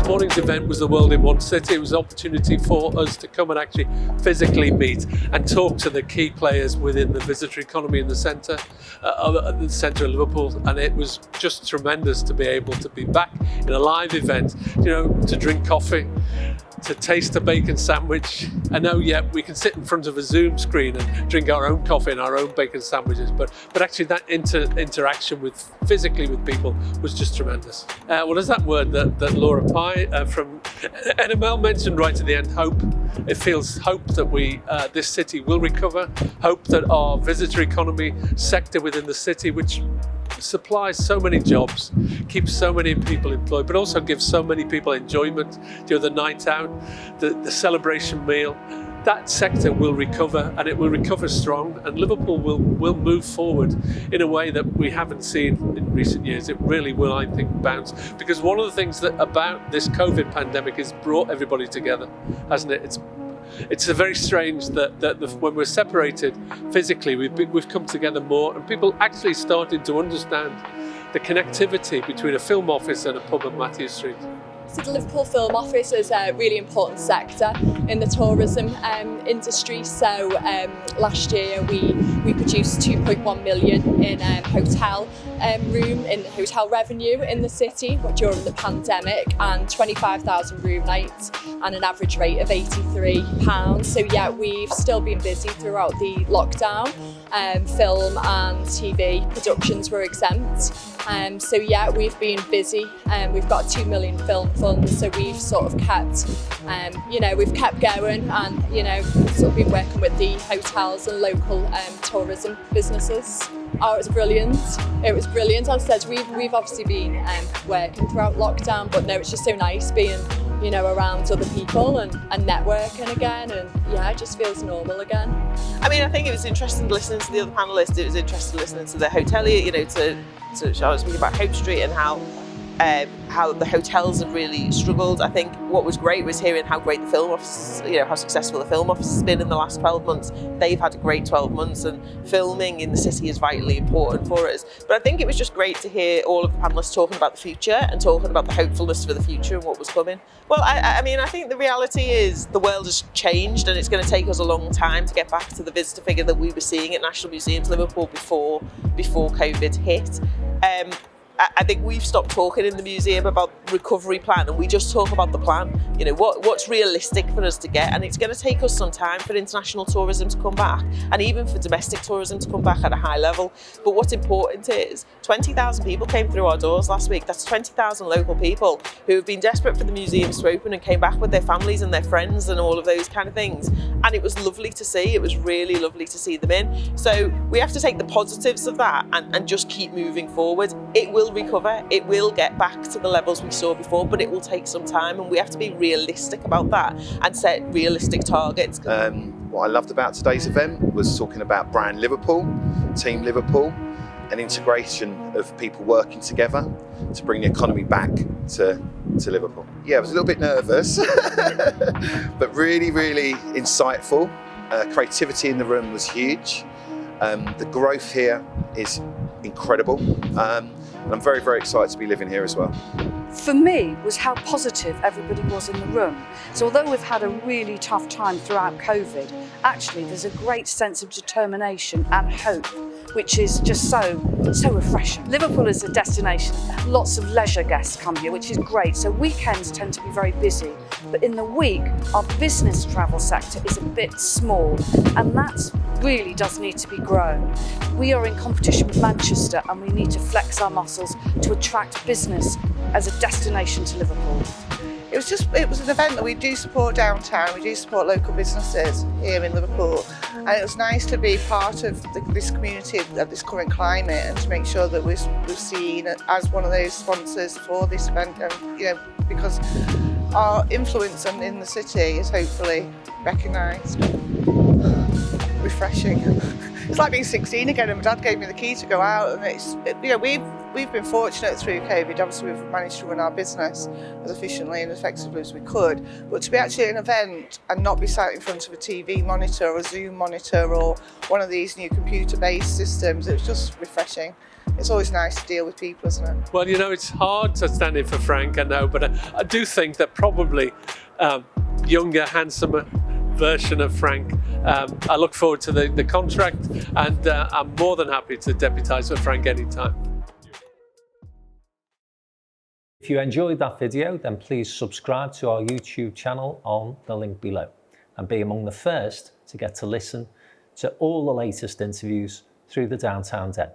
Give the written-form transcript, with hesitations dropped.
this morning's event was the World in One City. It was an opportunity for us to come and actually physically meet and talk to the key players within the visitor economy in the centre of Liverpool, and it was just tremendous to be able to be back in a live event, to drink coffee, to taste a bacon sandwich. I know, we can sit in front of a Zoom screen and drink our own coffee and our own bacon sandwiches, but actually that interaction physically with people was just tremendous. What is that word that Laura Pye from NML mentioned right at the end? Hope. It feels hope that this city will recover, hope that our visitor economy sector within the city, which supplies so many jobs, keeps so many people employed, but also gives so many people enjoyment, the night out, the celebration meal. That sector will recover, and it will recover strong, and Liverpool will move forward in a way that we haven't seen in recent years. It really will, I think, bounce, because one of the things that about this COVID pandemic has brought everybody together, hasn't it? It's very strange that when we're separated physically, we've come together more, and people actually started to understand the connectivity between a film office and a pub on Matthew Street. So the Liverpool Film Office is a really important sector in the tourism industry. So last year we produced 2.1 million in hotel revenue in the city during the pandemic, and 25,000 room nights and an average rate of £83. So we've still been busy throughout the lockdown. Film and TV productions were exempt. We've been busy. We've got 2 million film funds, so we've sort of kept, we've kept going, and sort of been working with the hotels and local tourism businesses. Oh, it was brilliant. It was brilliant. As I said, we've obviously been working throughout lockdown, but no, it's just so nice being around other people and networking again, and it just feels normal again. I mean, I think it was interesting listening to the other panellists. It was interesting listening to the hotelier, to Sharon speaking about Hope Street and how the hotels have really struggled. I think what was great was hearing how great the film office, how successful the film office has been in the last 12 months. They've had a great 12 months, and filming in the city is vitally important for us. But I think it was just great to hear all of the panellists talking about the future and talking about the hopefulness for the future and what was coming. Well, I think the reality is the world has changed, and it's going to take us a long time to get back to the visitor figure that we were seeing at National Museums Liverpool before COVID hit. I think we've stopped talking in the museum about recovery plan, and we just talk about the plan. What's realistic for us to get, and it's going to take us some time for international tourism to come back, and even for domestic tourism to come back at a high level. But what's important is 20,000 people came through our doors last week. That's 20,000 local people who have been desperate for the museums to open and came back with their families and their friends and all of those kind of things. And it was lovely to see. It was really lovely to see them in. So we have to take the positives of that and just keep moving forward. It will recover. It will get back to the levels we saw before, but it will take some time, and we have to be realistic about that and set realistic targets. What I loved about today's event was talking about brand Liverpool, team Liverpool, and integration of people working together to bring the economy back to Liverpool. I was a little bit nervous, but really, really insightful. Creativity in the room was huge. The growth here is incredible. And I'm very, very excited to be living here as well. For me, was how positive everybody was in the room. So although we've had a really tough time throughout COVID, actually there's a great sense of determination and hope, which is just so refreshing. Liverpool is a destination. Lots of leisure guests come here, which is great. So weekends tend to be very busy. But in the week, our business travel sector is a bit small, and that really does need to be grown. We are in competition with Manchester, and we need to flex our muscles to attract business as a destination to Liverpool. It was an event that we do support downtown, we do support local businesses here in Liverpool, and it was nice to be part of this community of this current climate, and to make sure that we're seen as one of those sponsors for this event, and because our influence in the city is hopefully recognised. Refreshing. It's like being 16 again, and my dad gave me the key to go out, and we've been fortunate through COVID. Obviously we've managed to run our business as efficiently and effectively as we could, but to be actually at an event and not be sat in front of a TV monitor or a Zoom monitor or one of these new computer-based systems, it was just refreshing. it's always nice to deal with people, isn't it? Well, you know, it's hard to stand in for Frank, I know, but I do think that probably younger, handsomer version of Frank. I look forward to the contract, and I'm more than happy to deputise for Frank anytime. If you enjoyed that video, then please subscribe to our YouTube channel on the link below and be among the first to get to listen to all the latest interviews through the Downtown Den.